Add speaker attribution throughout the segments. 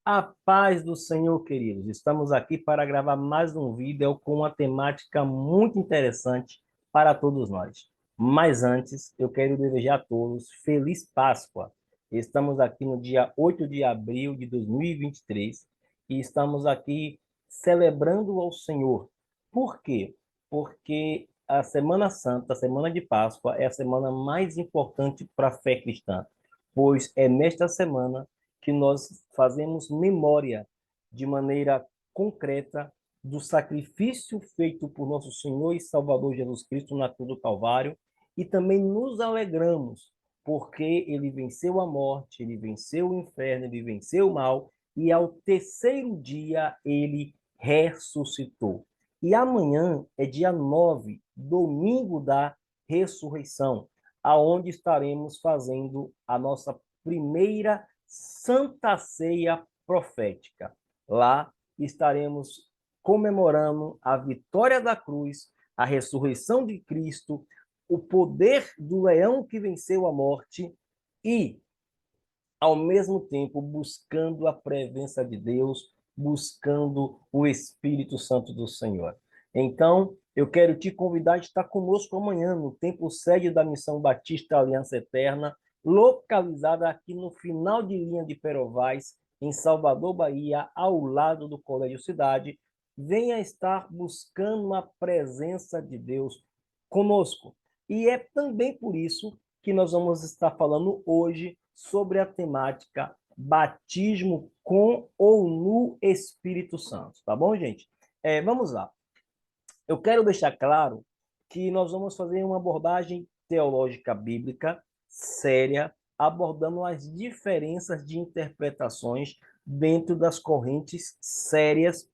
Speaker 1: A paz do Senhor, queridos. Estamos aqui para gravar mais um vídeo com uma temática muito interessante para todos nós. Mas antes, eu quero desejar a todos feliz Páscoa. Estamos aqui no dia 8 de abril de 2023 e estamos aqui celebrando ao Senhor. Por quê? Porque a Semana Santa, a Semana de Páscoa, é a semana mais importante para a fé cristã, pois é nesta semana que nós fazemos memória de maneira concreta do sacrifício feito por nosso Senhor e Salvador Jesus Cristo na cruz do Calvário e também nos alegramos porque ele venceu a morte, ele venceu o inferno, ele venceu o mal e ao terceiro dia ele ressuscitou. E amanhã é dia 9, domingo da ressurreição, aonde estaremos fazendo a nossa primeira Santa Ceia Profética. Lá estaremos comemorando a vitória da cruz, a ressurreição de Cristo, o poder do leão que venceu a morte e, ao mesmo tempo, buscando a presença de Deus, buscando o Espírito Santo do Senhor. Então, eu quero te convidar a estar conosco amanhã no templo sede da Missão Batista Aliança Eterna, localizada aqui no final de linha de Perovais, em Salvador, Bahia, ao lado do Colégio Cidade. Venha estar buscando a presença de Deus conosco. E é também por isso que nós vamos estar falando hoje sobre a temática batismo com ou no Espírito Santo, tá bom, gente? Vamos lá. Eu quero deixar claro que nós vamos fazer uma abordagem teológica bíblica séria, abordando as diferenças de interpretações dentro das correntes sérias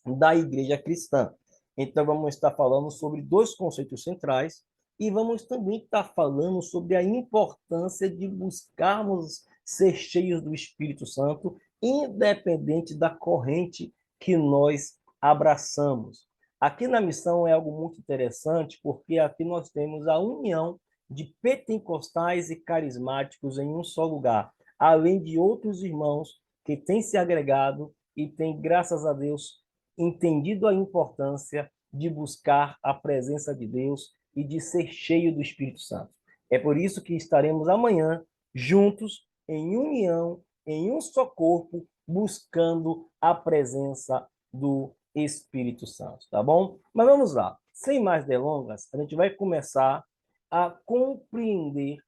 Speaker 1: da igreja cristã. Então, vamos estar falando sobre dois conceitos centrais e vamos também estar falando sobre a importância de buscarmos ser cheios do Espírito Santo, independente da corrente que nós abraçamos. Aqui na missão é algo muito interessante, porque aqui nós temos a união de pentecostais e carismáticos em um só lugar, além de outros irmãos que têm se agregado e têm, graças a Deus, entendido a importância de buscar a presença de Deus e de ser cheio do Espírito Santo. É por isso que estaremos amanhã juntos, em união, em um só corpo, buscando a presença do Espírito Santo, tá bom? Mas vamos lá. Sem mais delongas, a gente vai começar a compreender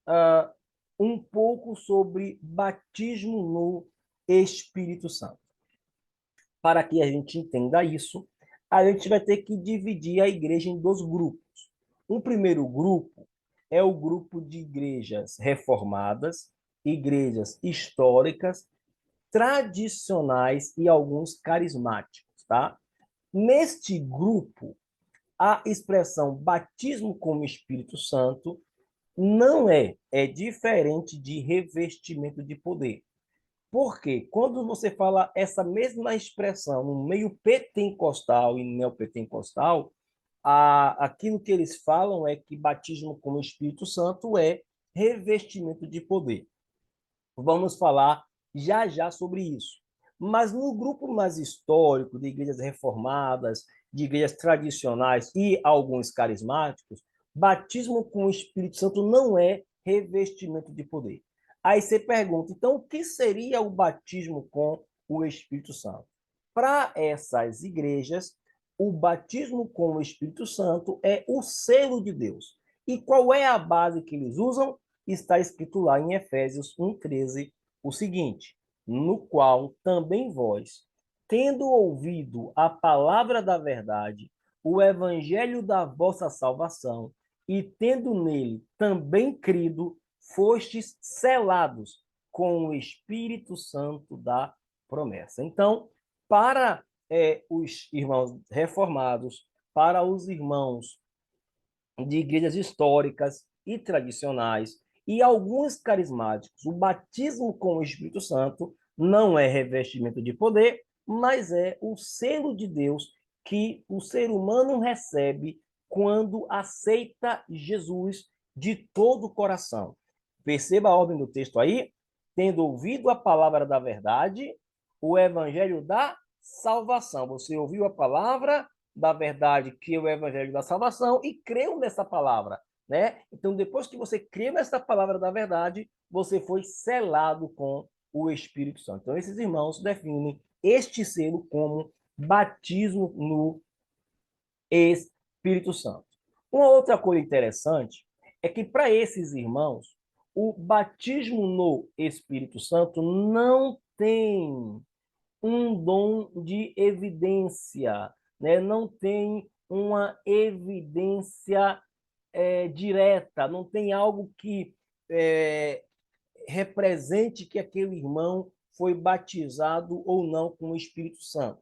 Speaker 1: uh, um pouco sobre batismo no Espírito Santo. Para que a gente entenda isso, a gente vai ter que dividir a igreja em dois grupos. Um primeiro grupo é o grupo de igrejas reformadas, igrejas históricas, tradicionais e alguns carismáticos, tá? Neste grupo, a expressão batismo com o Espírito Santo não é diferente de revestimento de poder. Porque quando você fala essa mesma expressão no meio pentecostal e neopentecostal, aquilo que eles falam é que batismo com o Espírito Santo é revestimento de poder. Vamos falar já já sobre isso. Mas no grupo mais histórico de igrejas reformadas, de igrejas tradicionais e alguns carismáticos, batismo com o Espírito Santo não é revestimento de poder. Aí você pergunta, então, o que seria o batismo com o Espírito Santo? Para essas igrejas, o batismo com o Espírito Santo é o selo de Deus. E qual é a base que eles usam? Está escrito lá em Efésios 1:13 o seguinte: no qual também vós, tendo ouvido a palavra da verdade, o evangelho da vossa salvação, e tendo nele também crido, fostes selados com o Espírito Santo da promessa. Então, para os irmãos reformados, para os irmãos de igrejas históricas e tradicionais e alguns carismáticos, o batismo com o Espírito Santo não é revestimento de poder, mas é o selo de Deus que o ser humano recebe quando aceita Jesus de todo o coração. Perceba a ordem do texto aí. tendo ouvido a palavra da verdade, o evangelho da salvação. Você ouviu a palavra da verdade, que é o evangelho da salvação, e creu nessa palavra, né? Então, depois que você creu nessa palavra da verdade, você foi selado com o Espírito Santo. Então, esses irmãos definem este selo como batismo no Espírito Santo. Uma outra coisa interessante é que, para esses irmãos, o batismo no Espírito Santo não tem um dom de evidência, né? Não tem uma evidência direta, não tem algo que represente que aquele irmão foi batizado ou não com o Espírito Santo.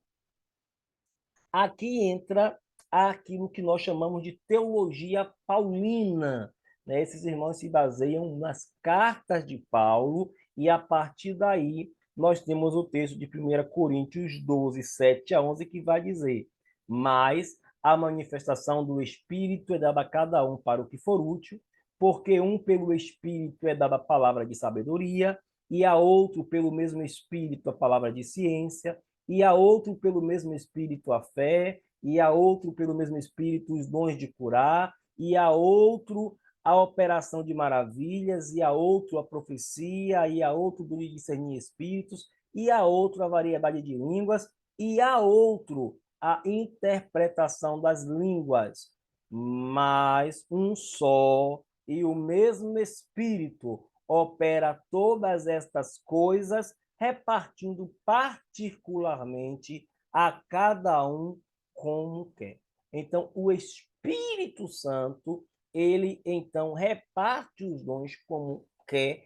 Speaker 1: Aqui entra aquilo que nós chamamos de teologia paulina, né? Esses irmãos se baseiam nas cartas de Paulo e, a partir daí, nós temos o texto de 1 Coríntios 12, 7 a 11, que vai dizer: mas a manifestação do Espírito é dada a cada um para o que for útil, porque um pelo Espírito é dada a palavra de sabedoria, e a outro pelo mesmo Espírito a palavra de ciência, e a outro pelo mesmo Espírito a fé, e a outro pelo mesmo Espírito os dons de curar, e a outro a operação de maravilhas, e a outro a profecia, e a outro do discernir espíritos, e a outro a variedade de línguas, e a outro a interpretação das línguas. Mas um só e o mesmo Espírito opera todas estas coisas, repartindo particularmente a cada um como quer. Então, o Espírito Santo, ele então reparte os dons como quer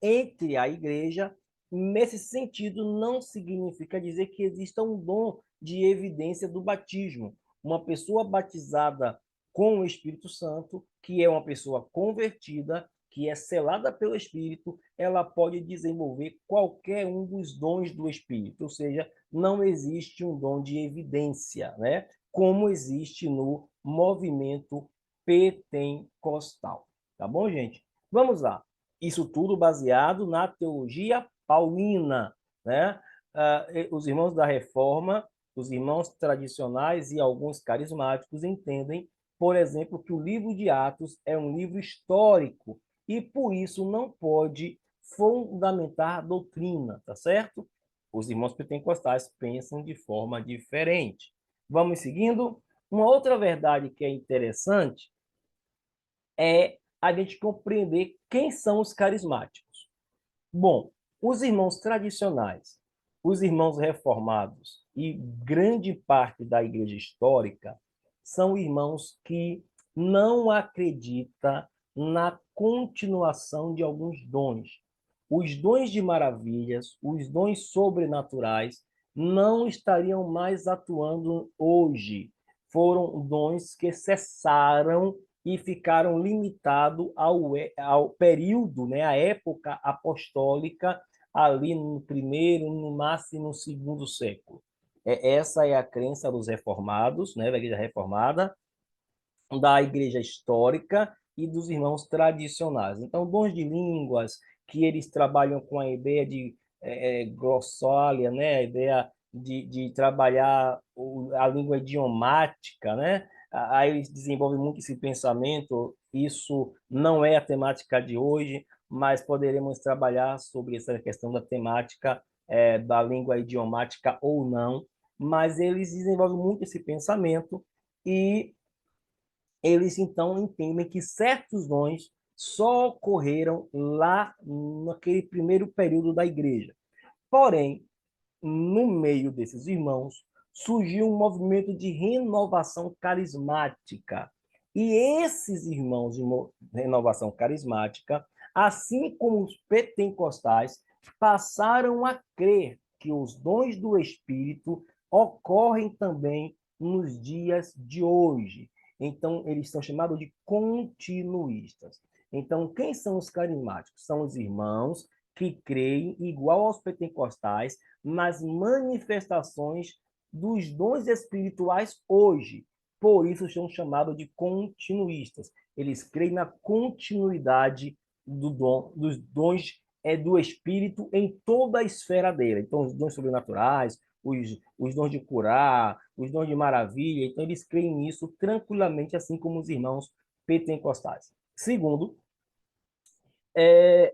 Speaker 1: entre a igreja. Nesse sentido, não significa dizer que exista um dom de evidência do batismo. Uma pessoa batizada com o Espírito Santo, que é uma pessoa convertida, que é selada pelo Espírito, ela pode desenvolver qualquer um dos dons do Espírito, ou seja, não existe um dom de evidência, né? Como existe no movimento pentecostal. Tá bom, gente? Vamos lá. Isso tudo baseado na teologia paulina, né? Os irmãos da Reforma, os irmãos tradicionais e alguns carismáticos entendem, por exemplo, que o livro de Atos é um livro histórico e, por isso, não pode fundamentar doutrina, tá certo? Os irmãos pentecostais pensam de forma diferente. Vamos seguindo? Uma outra verdade que é interessante é a gente compreender quem são os carismáticos. Bom, os irmãos tradicionais, os irmãos reformados e grande parte da igreja histórica são irmãos que não acreditam na continuação de alguns dons. Os dons de maravilhas, os dons sobrenaturais, não estariam mais atuando hoje. Foram dons que cessaram e ficaram limitados ao período, né, à época apostólica, ali no primeiro, no máximo no segundo século. Essa é a crença dos reformados, né, da Igreja Reformada, da Igreja Histórica e dos irmãos tradicionais. Então, dons de línguas, que eles trabalham com a ideia de glossólia, né, a ideia de trabalhar a língua idiomática, né? Aí eles desenvolvem muito esse pensamento. Isso não é a temática de hoje, mas poderemos trabalhar sobre essa questão da temática da língua idiomática ou não. Mas eles desenvolvem muito esse pensamento e eles então entendem que certos dons só ocorreram lá naquele primeiro período da igreja. Porém, no meio desses irmãos, surgiu um movimento de renovação carismática. E esses irmãos de renovação carismática, assim como os pentecostais, passaram a crer que os dons do Espírito ocorrem também nos dias de hoje. Então, eles são chamados de continuistas. Então, quem são os carismáticos? São os irmãos que creem, igual aos pentecostais, nas manifestações dos dons espirituais hoje. Por isso são chamados de continuistas. Eles creem na continuidade dos dons é do Espírito em toda a esfera dele. Então, os dons sobrenaturais, os dons de curar, os dons de maravilha, então eles creem nisso tranquilamente, assim como os irmãos pentecostais. Segundo,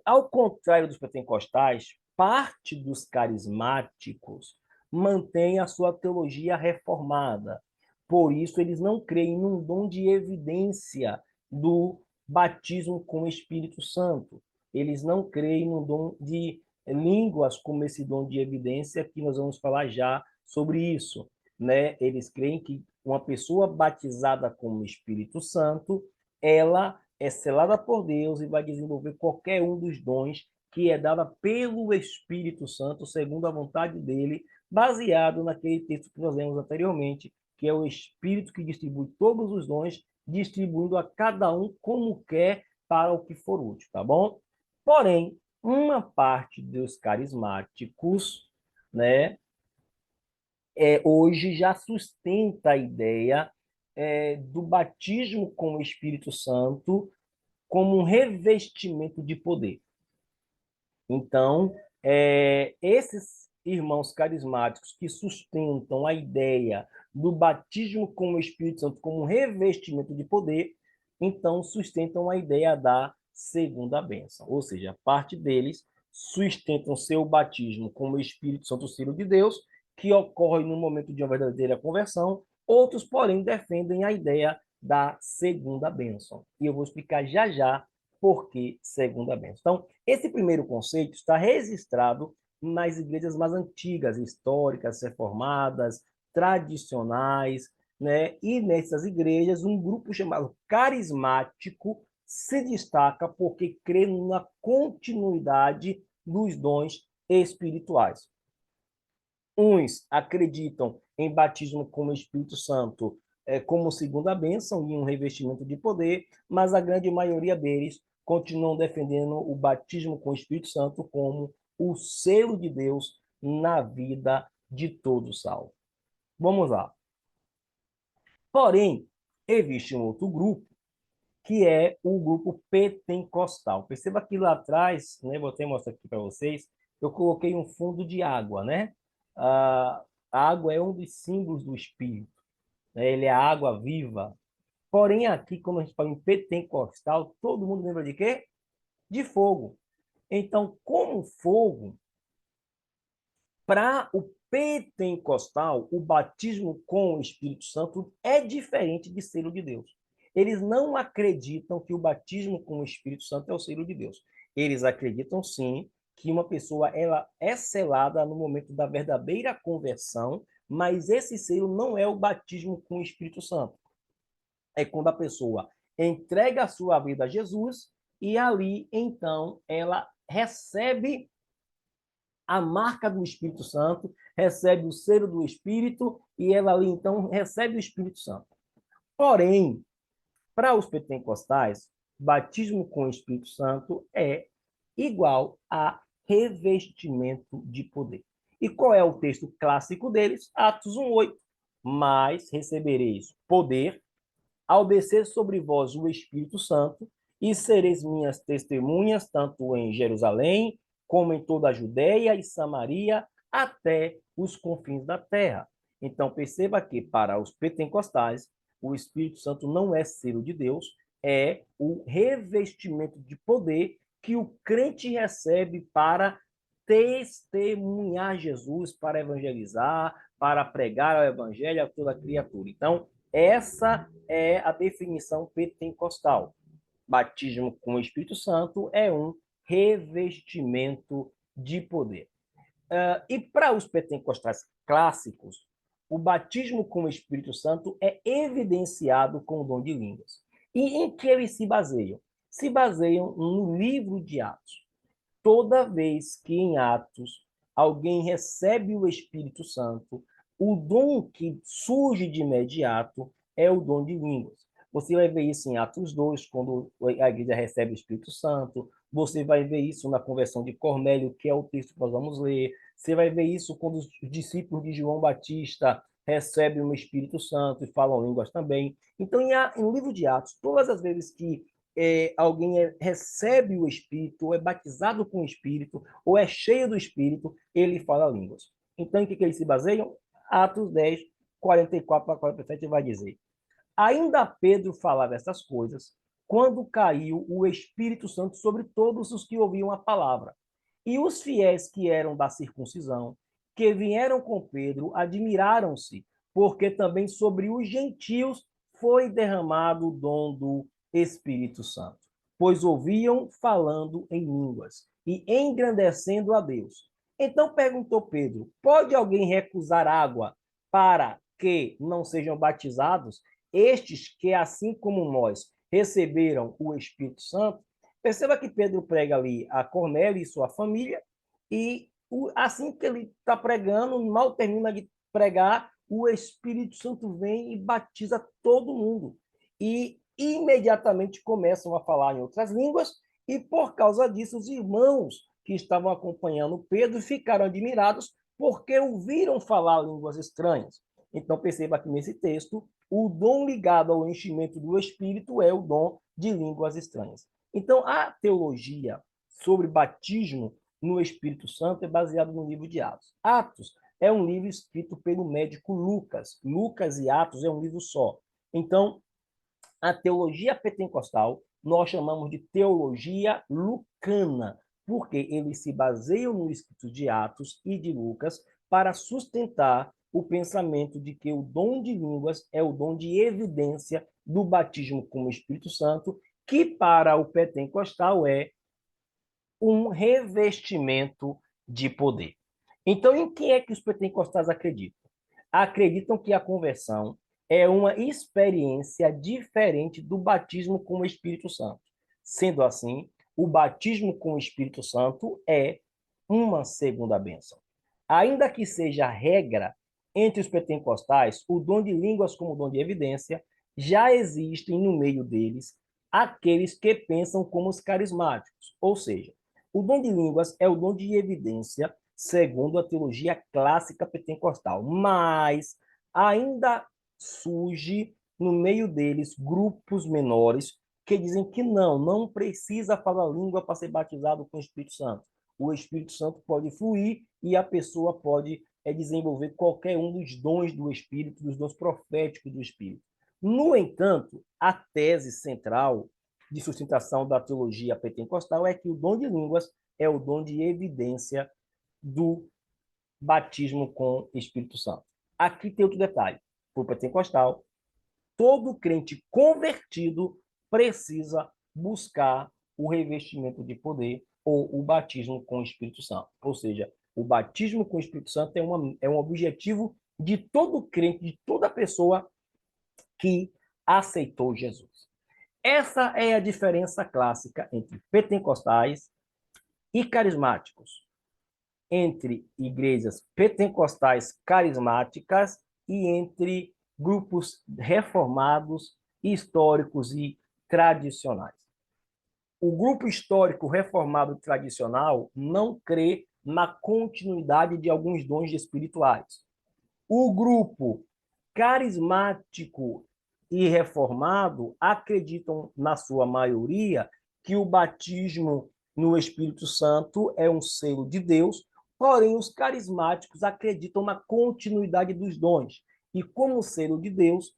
Speaker 1: ao contrário dos pentecostais, parte dos carismáticos mantém a sua teologia reformada. Por isso, eles não creem num dom de evidência do batismo com o Espírito Santo. Eles não creem no dom de línguas como esse dom de evidência, que nós vamos falar já sobre isso, né? Eles creem que uma pessoa batizada com o Espírito Santo, ela é selada por Deus e vai desenvolver qualquer um dos dons que é dada pelo Espírito Santo, segundo a vontade dele, baseado naquele texto que nós lemos anteriormente, que é o Espírito que distribui todos os dons, distribuindo a cada um como quer para o que for útil, tá bom? Porém, uma parte dos carismáticos, né, hoje já sustenta a ideia do batismo com o Espírito Santo como um revestimento de poder. Então, esses irmãos carismáticos que sustentam a ideia do batismo com o Espírito Santo como um revestimento de poder, então sustentam a ideia da segunda bênção. Ou seja, parte deles sustentam seu batismo com o Espírito Santo, o Filho de Deus, que ocorre no momento de uma verdadeira conversão. Outros, porém, defendem a ideia da segunda bênção. E eu vou explicar já já por que segunda bênção. Então, esse primeiro conceito está registrado nas igrejas mais antigas, históricas, reformadas, tradicionais, né? E nessas igrejas, um grupo chamado carismático se destaca porque crê na continuidade dos dons espirituais. Uns acreditam em batismo com o Espírito Santo como segunda bênção e um revestimento de poder, mas a grande maioria deles continuam defendendo o batismo com o Espírito Santo como o selo de Deus na vida de todo salvo. Vamos lá. Porém, existe um outro grupo, que é o grupo pentecostal. Perceba que lá atrás, né, vou até mostrar aqui para vocês, eu coloquei um fundo de água, né? A água é um dos símbolos do Espírito, né? Ele é a água viva. Porém, aqui, quando a gente fala em pentecostal, todo mundo lembra de quê? De fogo. Então, como fogo, para o pentecostal, o batismo com o Espírito Santo é diferente de selo de Deus. Eles não acreditam que o batismo com o Espírito Santo é o selo de Deus. Eles acreditam sim que uma pessoa ela é selada no momento da verdadeira conversão, mas esse selo não é o batismo com o Espírito Santo. É quando a pessoa entrega a sua vida a Jesus e ali então ela recebe a marca do Espírito Santo, recebe o selo do Espírito e ela ali então recebe o Espírito Santo. Porém, para os pentecostais, batismo com o Espírito Santo é igual a revestimento de poder. E qual é o texto clássico deles? Atos 1:8. Mas recebereis poder ao descer sobre vós o Espírito Santo, e sereis minhas testemunhas, tanto em Jerusalém, como em toda a Judéia e Samaria, até os confins da terra. Então, perceba que, para os pentecostais, o Espírito Santo não é selo de Deus, é o revestimento de poder que o crente recebe para testemunhar Jesus, para evangelizar, para pregar o evangelho a toda criatura. Então, essa é a definição pentecostal. Batismo com o Espírito Santo é um revestimento de poder. E para os pentecostais clássicos, o batismo com o Espírito Santo é evidenciado com o dom de línguas. E em que eles se baseiam? Se baseiam no livro de Atos. Toda vez que em Atos alguém recebe o Espírito Santo, o dom que surge de imediato é o dom de línguas. Você vai ver isso em Atos 2, quando a igreja recebe o Espírito Santo. Você vai ver isso na conversão de Cornélio, que é o texto que nós vamos ler. Você vai ver isso quando os discípulos de João Batista recebem o Espírito Santo e falam línguas também. Então, no livro de Atos, todas as vezes que alguém recebe o Espírito, ou é batizado com o Espírito, ou é cheio do Espírito, ele fala línguas. Então, em que eles se baseiam? Atos 10, 44 a 47 vai dizer: ainda Pedro falava essas coisas, quando caiu o Espírito Santo sobre todos os que ouviam a palavra. E os fiéis que eram da circuncisão, que vieram com Pedro, admiraram-se, porque também sobre os gentios foi derramado o dom do Espírito Santo, pois ouviam falando em línguas e engrandecendo a Deus. Então perguntou Pedro: pode alguém recusar água para que não sejam batizados estes que, assim como nós, receberam o Espírito Santo? Perceba que Pedro prega ali a Cornélio e sua família, e assim que ele está pregando, mal termina de pregar, o Espírito Santo vem e batiza todo mundo. E imediatamente começam a falar em outras línguas, e por causa disso, os irmãos que estavam acompanhando Pedro ficaram admirados porque ouviram falar línguas estranhas. Então, perceba que nesse texto, o dom ligado ao enchimento do Espírito é o dom de línguas estranhas. Então, a teologia sobre batismo no Espírito Santo é baseada no livro de Atos. Atos é um livro escrito pelo médico Lucas. Lucas e Atos é um livro só. Então, a teologia pentecostal nós chamamos de teologia lucana, porque eles se baseiam no escrito de Atos e de Lucas para sustentar o pensamento de que o dom de línguas é o dom de evidência do batismo com o Espírito Santo, que para o pentecostal é um revestimento de poder. Então, em que é que os pentecostais acreditam? Acreditam que a conversão é uma experiência diferente do batismo com o Espírito Santo. Sendo assim, o batismo com o Espírito Santo é uma segunda bênção. Ainda que seja regra entre os pentecostais, o dom de línguas como dom de evidência, já existem no meio deles aqueles que pensam como os carismáticos. Ou seja, o dom de línguas é o dom de evidência segundo a teologia clássica pentecostal, mas ainda surge no meio deles grupos menores que dizem que não precisa falar língua para ser batizado com o Espírito Santo. O Espírito Santo pode fluir e a pessoa pode desenvolver qualquer um dos dons do Espírito, dos dons proféticos do Espírito. No entanto, a tese central de sustentação da teologia pentecostal é que o dom de línguas é o dom de evidência do batismo com o Espírito Santo. Aqui tem outro detalhe. Para o pentecostal, todo crente convertido precisa buscar o revestimento de poder ou o batismo com o Espírito Santo. Ou seja, o batismo com o Espírito Santo é um objetivo de todo crente, de toda pessoa que aceitou Jesus. Essa é a diferença clássica entre pentecostais e carismáticos, entre igrejas pentecostais carismáticas e entre grupos reformados, históricos e tradicionais. O grupo histórico reformado tradicional não crê na continuidade de alguns dons espirituais. O grupo carismático e reformado acreditam, na sua maioria, que o batismo no Espírito Santo é um selo de Deus, porém os carismáticos acreditam na continuidade dos dons. E como selo de Deus,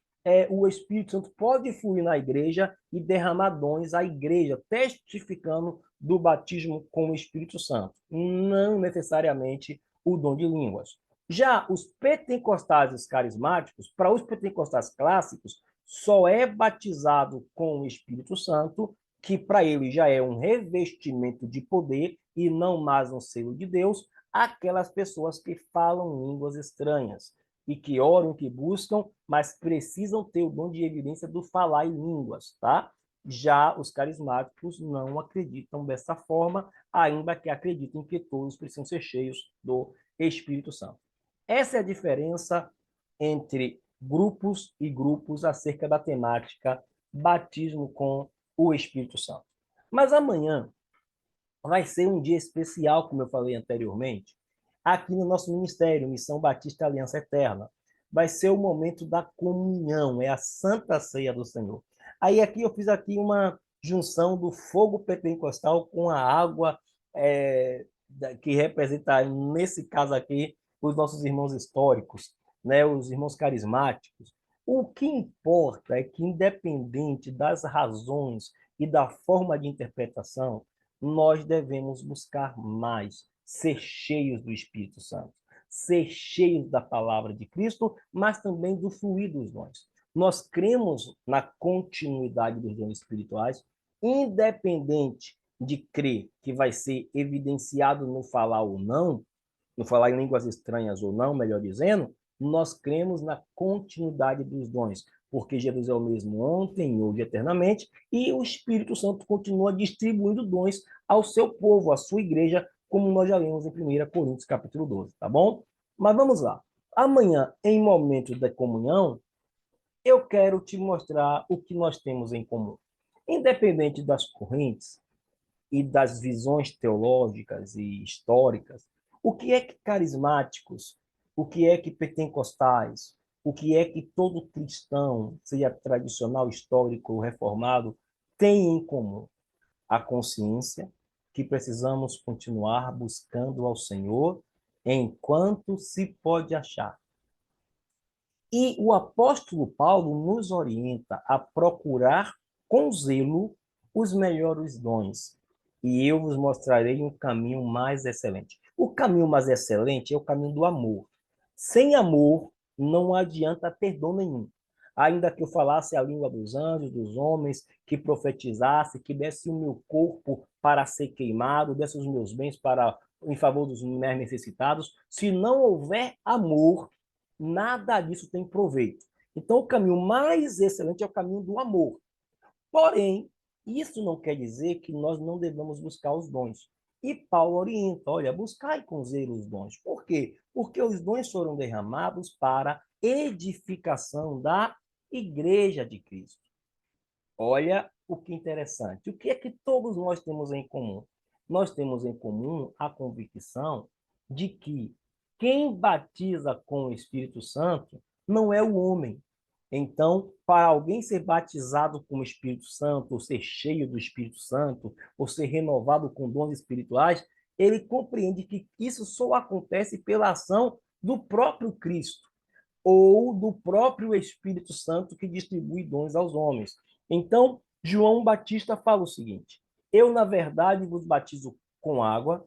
Speaker 1: o Espírito Santo pode fluir na igreja e derramar dons à igreja, testificando do batismo com o Espírito Santo, não necessariamente o dom de línguas. Já os pentecostais e os carismáticos, para os pentecostais clássicos, só é batizado com o Espírito Santo, que para ele já é um revestimento de poder e não mais um selo de Deus, aquelas pessoas que falam línguas estranhas e que oram, que buscam, mas precisam ter o dom de evidência do falar em línguas, tá? Já os carismáticos não acreditam dessa forma, ainda que acreditem que todos precisam ser cheios do Espírito Santo. Essa é a diferença entre grupos e grupos acerca da temática batismo com o Espírito Santo. Mas amanhã vai ser um dia especial, como eu falei anteriormente, aqui no nosso ministério, Missão Batista Aliança Eterna. Vai ser o momento da comunhão, é a Santa Ceia do Senhor. Aí aqui eu fiz aqui uma junção do fogo pentecostal com a água que representa, nesse caso aqui, os nossos irmãos históricos, né, os irmãos carismáticos. O que importa é que, independente das razões e da forma de interpretação, nós devemos buscar mais, ser cheios do Espírito Santo, ser cheios da palavra de Cristo, mas também do fluir dos dons. Nós cremos na continuidade dos dons espirituais, independente de crer que vai ser evidenciado no falar ou não, no falar em línguas estranhas ou não, melhor dizendo, nós cremos na continuidade dos dons, porque Jesus é o mesmo ontem, hoje, eternamente, e o Espírito Santo continua distribuindo dons ao seu povo, à sua igreja, como nós já lemos em 1 Coríntios, capítulo 12, tá bom? Mas vamos lá. Amanhã, em momento da comunhão, eu quero te mostrar o que nós temos em comum. Independente das correntes e das visões teológicas e históricas, o que é que carismáticos, o que é que pentecostais, o que é que todo cristão, seja tradicional, histórico ou reformado, tem em comum? A consciência que precisamos continuar buscando ao Senhor enquanto se pode achar. E o apóstolo Paulo nos orienta a procurar com zelo os melhores dons. E eu vos mostrarei um caminho mais excelente. O caminho mais excelente é o caminho do amor. Sem amor, não adianta perdão nenhum. Ainda que eu falasse a língua dos anjos, dos homens, que profetizasse, que desse o meu corpo para ser queimado, desse os meus bens para em favor dos mais necessitados, se não houver amor, nada disso tem proveito. Então, o caminho mais excelente é o caminho do amor. Porém, isso não quer dizer que nós não devemos buscar os dons. E Paulo orienta, olha, buscai com zelo os dons. Por quê? Porque os dons foram derramados para edificação da igreja de Cristo. Olha o que interessante. O que é que todos nós temos em comum? Nós temos em comum a convicção de que quem batiza com o Espírito Santo não é o homem. Então, para alguém ser batizado com o Espírito Santo, ou ser cheio do Espírito Santo, ou ser renovado com dons espirituais, ele compreende que isso só acontece pela ação do próprio Cristo ou do próprio Espírito Santo que distribui dons aos homens. Então, João Batista fala o seguinte: eu, na verdade, vos batizo com água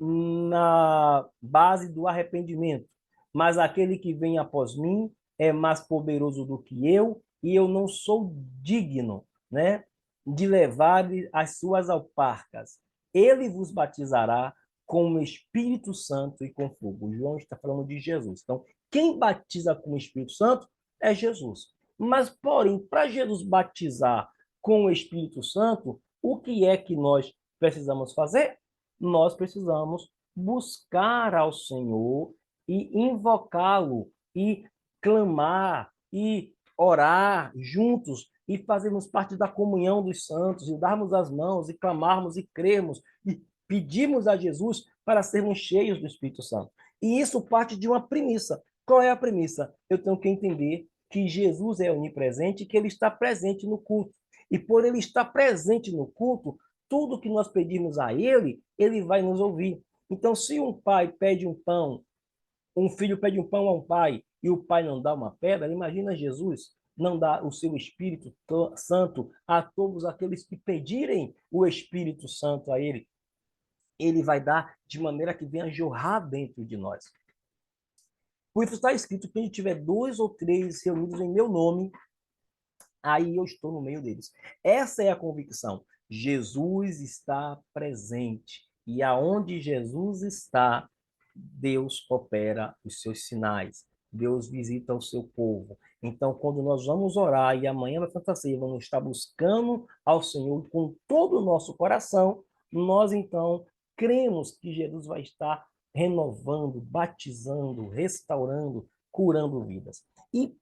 Speaker 1: na base do arrependimento, mas aquele que vem após mim é mais poderoso do que eu, e eu não sou digno, né, de levar as suas alparcas. Ele vos batizará com o Espírito Santo e com fogo. João está falando de Jesus. Então, quem batiza com o Espírito Santo é Jesus. Mas, porém, para Jesus batizar com o Espírito Santo, o que é que nós precisamos fazer? Nós precisamos buscar ao Senhor e invocá-lo e clamar e orar juntos e fazermos parte da comunhão dos santos e darmos as mãos e clamarmos e crermos e pedimos a Jesus para sermos cheios do Espírito Santo. E isso parte de uma premissa. Qual é a premissa? Eu tenho que entender que Jesus é onipresente e que ele está presente no culto. E por ele estar presente no culto, tudo que nós pedirmos a ele, ele vai nos ouvir. Então, se um pai pede um pão, um filho pede um pão a um pai, e o pai não dá uma pedra, imagina Jesus não dá o seu Espírito Santo a todos aqueles que pedirem o Espírito Santo a ele. Ele vai dar de maneira que venha jorrar dentro de nós. Por isso está escrito que onde tiver 2 ou 3 reunidos em meu nome, aí eu estou no meio deles. Essa é a convicção. Jesus está presente. E aonde Jesus está, Deus opera os seus sinais. Deus visita o seu povo. Então, quando nós vamos orar e amanhã na Santa Ceia vamos estar buscando ao Senhor com todo o nosso coração, nós então cremos que Jesus vai estar renovando, batizando, restaurando, curando vidas. E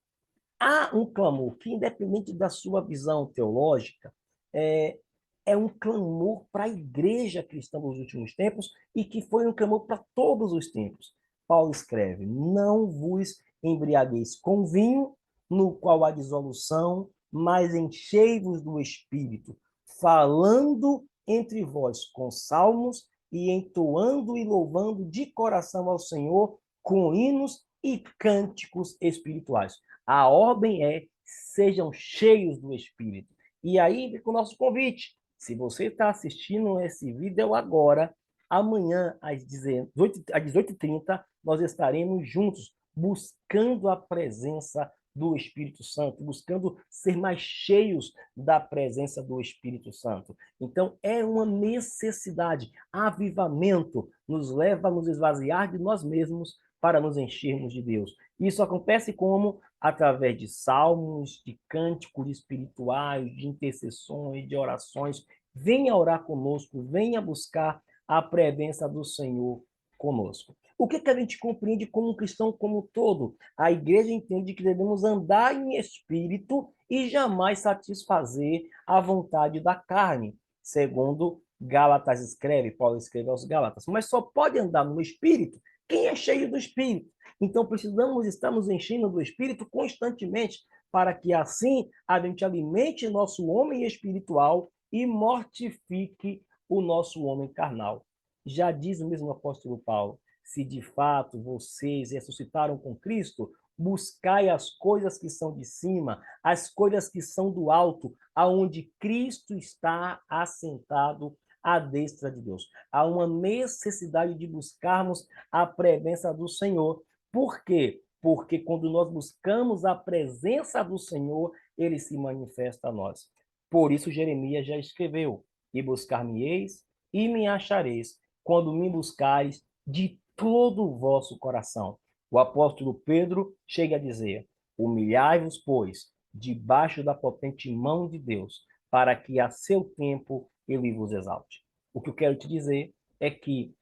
Speaker 1: há um clamor que, independente da sua visão teológica, é, é um clamor para a igreja cristã dos últimos tempos e que foi um clamor para todos os tempos. Paulo escreve: não vos embriagueis com vinho, no qual há dissolução, mas enchei-vos do Espírito, falando entre vós com salmos e entoando e louvando de coração ao Senhor com hinos e cânticos espirituais. A ordem é: sejam cheios do Espírito. E aí fica o nosso convite. Se você está assistindo esse vídeo agora, amanhã às 18h30, nós estaremos juntos, buscando a presença do Espírito Santo, buscando ser mais cheios da presença do Espírito Santo. Então, é uma necessidade. Avivamento nos leva a nos esvaziar de nós mesmos para nos enchermos de Deus. Isso acontece como? Através de salmos, de cânticos espirituais, de intercessões, de orações. Venha orar conosco, venha buscar a presença do Senhor conosco. O que a gente compreende como um cristão como um todo? A igreja entende que devemos andar em espírito e jamais satisfazer a vontade da carne, segundo Gálatas escreve, Paulo escreve aos Gálatas. Mas só pode andar no espírito quem é cheio do espírito. Então precisamos estar nos enchendo do espírito constantemente para que assim a gente alimente nosso homem espiritual e mortifique o nosso homem carnal. Já diz o mesmo apóstolo Paulo: se de fato vocês ressuscitaram com Cristo, buscai as coisas que são de cima, as coisas que são do alto, aonde Cristo está assentado à destra de Deus. Há uma necessidade de buscarmos a presença do Senhor. Por quê? Porque quando nós buscamos a presença do Senhor, ele se manifesta a nós. Por isso Jeremias já escreveu: e buscar-me-eis e me achareis, quando me buscares de todo o vosso coração. O apóstolo Pedro chega a dizer: humilhai-vos, pois, debaixo da potente mão de Deus, para que a seu tempo ele vos exalte. O que eu quero te dizer é que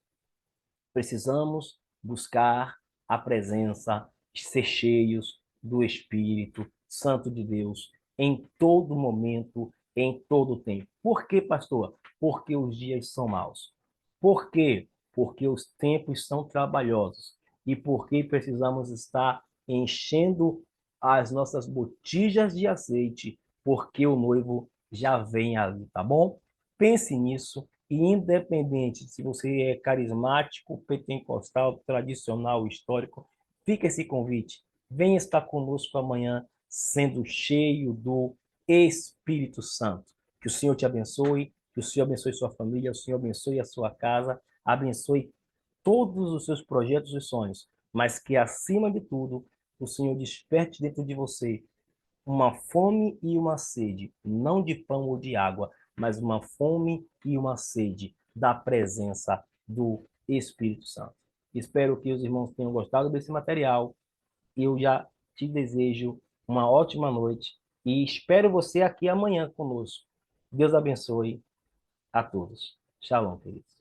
Speaker 1: precisamos buscar a presença, ser cheios do Espírito Santo de Deus em todo momento, em todo tempo. Por quê, pastor? Porque os dias são maus. Por quê? Porque os tempos são trabalhosos. E porque precisamos estar enchendo as nossas botijas de azeite, porque o noivo já vem ali, tá bom? Pense nisso. E independente se você é carismático, pentecostal, tradicional, histórico, fica esse convite. Venha estar conosco amanhã, sendo cheio do Espírito Santo. Que o Senhor te abençoe, que o Senhor abençoe sua família, o Senhor abençoe a sua casa, abençoe todos os seus projetos e sonhos, mas que, acima de tudo, o Senhor desperte dentro de você uma fome e uma sede, não de pão ou de água, mas uma fome e uma sede da presença do Espírito Santo. Espero que os irmãos tenham gostado desse material. Eu já te desejo uma ótima noite e espero você aqui amanhã conosco. Deus abençoe a todos. Shalom, queridos.